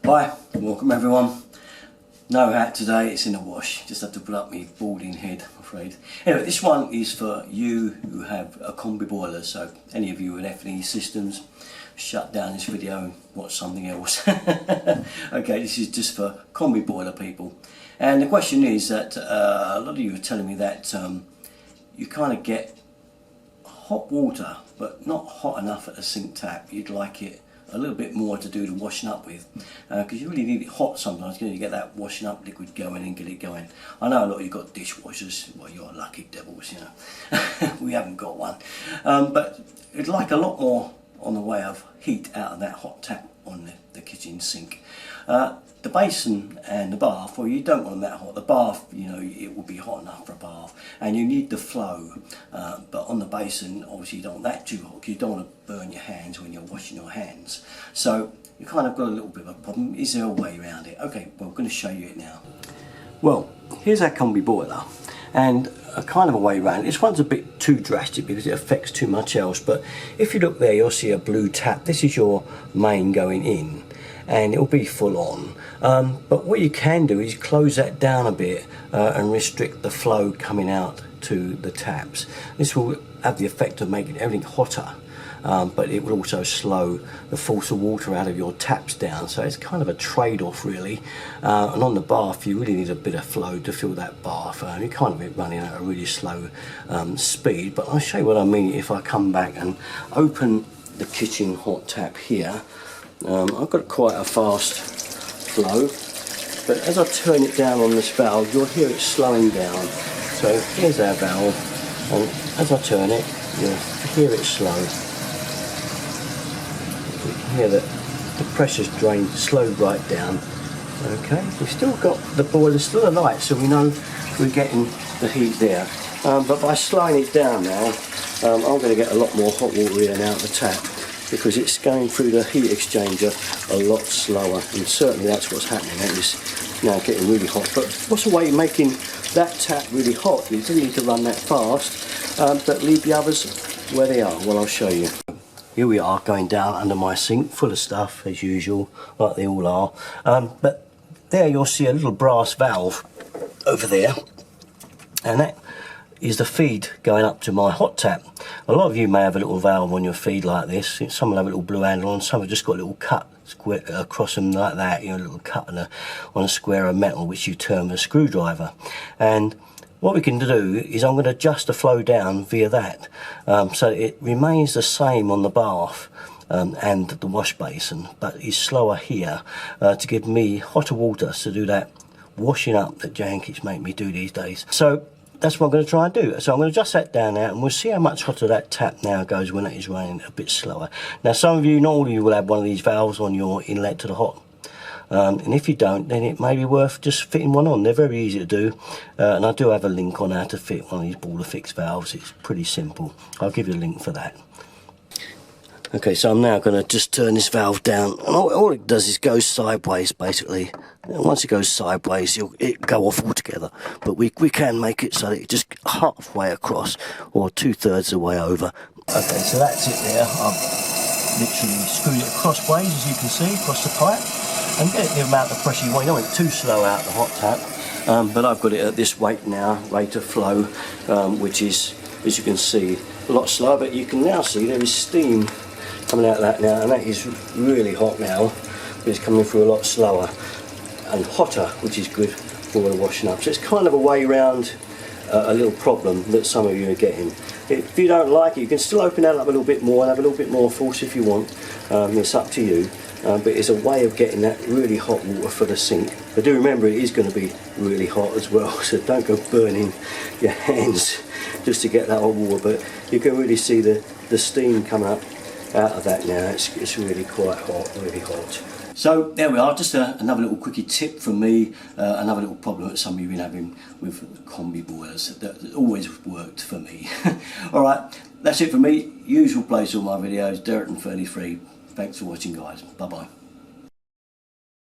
Hi, welcome everyone. No hat today, it's in the wash. Just have to put up my balding head, I'm afraid. Anyway, this one is for you who have a Combi boiler, so any of you with F&E systems, shut down this video and watch something else. Okay, this is just for Combi boiler people. And the question is that a lot of you are telling me that you kind of get hot water, but not hot enough at the sink tap. You'd like it a little bit more to do the washing up with, because you really need it hot sometimes. You get that washing up liquid going and get it going. I know a lot of you got dishwashers. Well, you're lucky devils, you know. We haven't got one, but you'd like a lot more on the way of heat out of that hot tap on the kitchen sink. The basin and the bath, well, you don't want them that hot. The bath, you know, it will be hot enough for a bath, and you need the flow. But on the basin, obviously, you don't want that too hot, because you don't want to burn your hands when you're washing your hands. So you kind of got a little bit of a problem. Is there a way around it? Okay, well, I'm going to show you it now. Well, here's our Combi boiler, and a kind of a way around it. This one's a bit too drastic because it affects too much else. But if you look there, you'll see a blue tap. This is your main going in, and it'll be full on. But what you can do is close that down a bit and restrict the flow coming out to the taps. This will have the effect of making everything hotter, but it will also slow the force of water out of your taps down. So it's kind of a trade-off really. And on the bath, you really need a bit of flow to fill that bath. You can't have it running at a really slow speed, but I'll show you what I mean if I come back and open the kitchen hot tap here. I've got quite a fast flow, but as I turn it down on this valve, you'll hear it slowing down. So here's our valve, and as I turn it, you'll hear it slow. You can hear that the pressure's drained, slowed right down. Okay, we've still got the boiler still alight, so we know we're getting the heat there. But by slowing it down now, I'm going to get a lot more hot water in and out the tap, because it's going through the heat exchanger a lot slower, and certainly that's what's happening. It is now getting really hot. But what's the way of making that tap really hot? You don't need to run that fast, but leave the others where they are. Well, I'll show you. Here we are going down under my sink, full of stuff as usual, like they all are. But there you'll see a little brass valve over there, and that is the feed going up to my hot tap. A lot of you may have a little valve on your feed like this. Some will have a little blue handle on, some have just got a little cut square across them like that, you know, a little cut on a square of metal which you turn with a screwdriver. And what we can do is I'm going to adjust the flow down via that, so it remains the same on the bath and the wash basin, but is slower here to give me hotter water to do that washing up that Jan keeps making me do these days. So that's what I'm going to try and do. So I'm going to adjust that down now, and we'll see how much hotter that tap now goes when it is running a bit slower. Now, some of you, not all of you, will have one of these valves on your inlet to the hot. And if you don't, then it may be worth just fitting one on. They're very easy to do, and I do have a link on how to fit one of these baller fix valves. It's pretty simple. I'll give you a link for that. Okay, so I'm now going to just turn this valve down, and all it does is go sideways basically. And once it goes sideways, it'll go off altogether, but we can make it so that it's just halfway across or 2/3 of the way over. Okay, so that's it there. I've literally screwed it crossways, as you can see, across the pipe, and get the amount of pressure you want. You don't want it too slow out the hot tap, but I've got it at this rate now, rate of flow, which is, as you can see, a lot slower, but you can now see there is steam coming out of that now, and that is really hot now. It's coming through a lot slower and hotter, which is good for the washing up. So it's kind of a way around a little problem that some of you are getting. If you don't like it, you can still open that up a little bit more and have a little bit more force if you want. It's up to you, but it's a way of getting that really hot water for the sink. But do remember, it is going to be really hot as well, so don't go burning your hands just to get that hot water. But you can really see the steam coming up out of that now. It's really quite hot, really hot. So there we are, just another little quickie tip from me, another little problem that some of you have been having with Combi boilers that always worked for me. Alright, that's it for me. Usual place, all my videos, Derek and 33. Thanks for watching, guys. Bye bye.